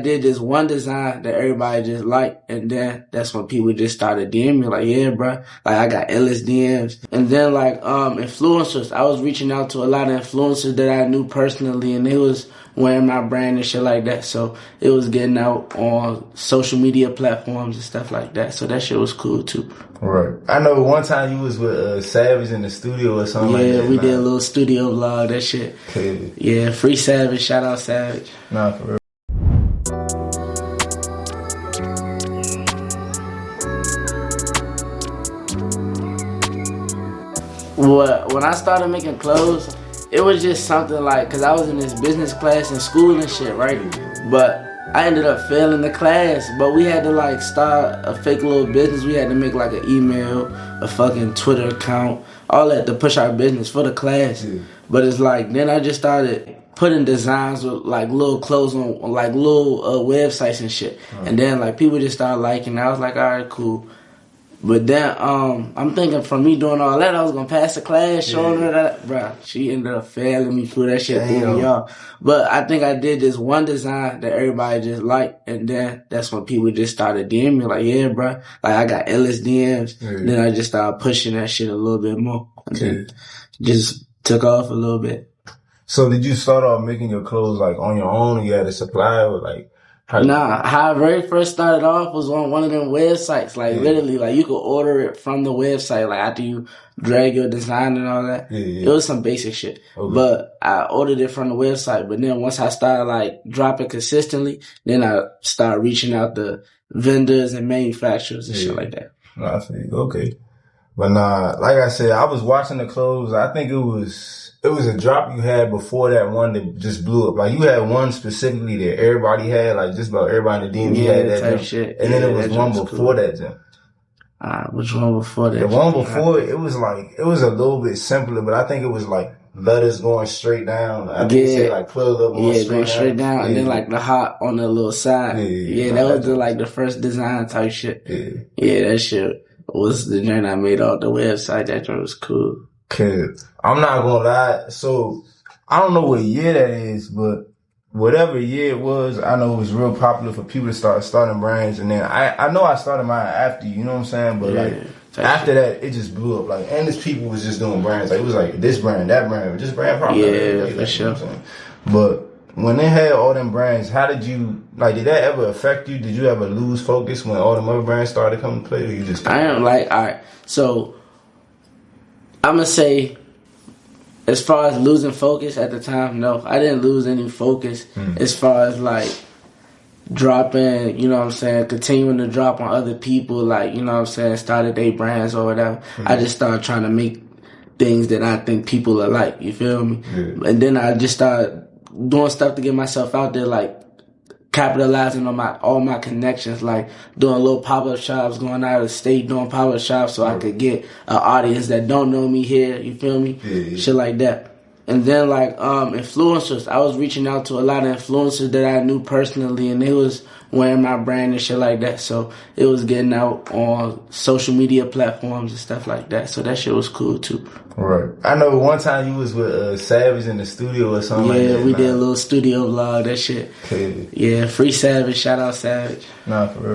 did this one design that everybody just liked, and then that's when people just started DMing me like, yeah, bro, like I got endless DMs. And then like influencers, I was reaching out to a lot of influencers that I knew personally, and they was wearing my brand and shit like that. So it was getting out on social media platforms and stuff like that. So that shit was cool too. Right. I know one time you was with Savage in the studio or something like that. Yeah, we did a little studio vlog, that shit. Okay. Yeah, free Savage, shout out Savage. Nah, for real. When I started making clothes, it was just something like, cause I was in this business class in school and shit, right? But I ended up failing the class, but we had to like start a fake little business. We had to make like an email, a fucking Twitter account, all that to push our business for the class. Yeah. But it's like, then I just started putting designs with like little clothes on like little websites and shit. And then like people just started liking it. I was like, all right, cool. But then I'm thinking from me doing all that, I was gonna pass the class, showing her that, bruh. She ended up failing me through that shit, through y'all. But I think I did this one design that everybody just liked, and then that's when people just started DMing me like, yeah, bruh, like I got endless DMs. Then I just started pushing that shit a little bit more, and then just took off a little bit. So did you start off making your clothes like on your own, or you had a supplier, or like? Nah, how I very first started off was on one of them websites. Like literally, like you could order it from the website. Like after you drag your design and all that, it was some basic shit. Okay. But I ordered it from the website. But then once I started like dropping consistently, then I started reaching out to vendors and manufacturers and shit like that. I see. Okay. But nah, like I said, I was watching the clothes. I think it was a drop you had before that one that just blew up. Like you had one specifically that everybody had, like just about everybody in the DM had that type shit. And then it was one before that jump. Which one before that? The one before it was like, it was a little bit simpler, but I think it was like letters going straight down. I think it said like Pluglove going straight down. And then like the heart on the little side. That was like the first design type shit. Yeah, that shit was the joint I made off the website. That joint was cool. Cause I'm not gonna lie, so I don't know what year that is, but whatever year it was, I know it was real popular for people to start starting brands, and then I know I started mine after you know what I'm saying, but like after that it just blew up. Like endless people was just doing brands. Like it was like this brand, that brand, this brand probably for sure. You know what I'm saying? But when they had all them brands, how did you did that ever affect you? Did you ever lose focus when all them other brands started coming to play, or you just I am like, alright, so I'm gonna say, as far as losing focus at the time, no, I didn't lose any focus. As far as like dropping, you know what I'm saying, continuing to drop on other people, like, you know what I'm saying, started their brands or whatever. I just started trying to make things that I think people are like, you feel me? And then I just started doing stuff to get myself out there, like capitalizing on all my connections, like doing little pop-up shops, going out of the state, doing pop-up shops so I could get an audience that don't know me here, you feel me? Shit like that. And then like influencers, I was reaching out to a lot of influencers that I knew personally, and they was wearing my brand and shit like that. So it was getting out on social media platforms and stuff like that. So that shit was cool too. Right. I know one time you was with Savage in the studio or something like that. Yeah, we did a little studio vlog, that shit. Yeah, free Savage, shout out Savage. Nah, for real.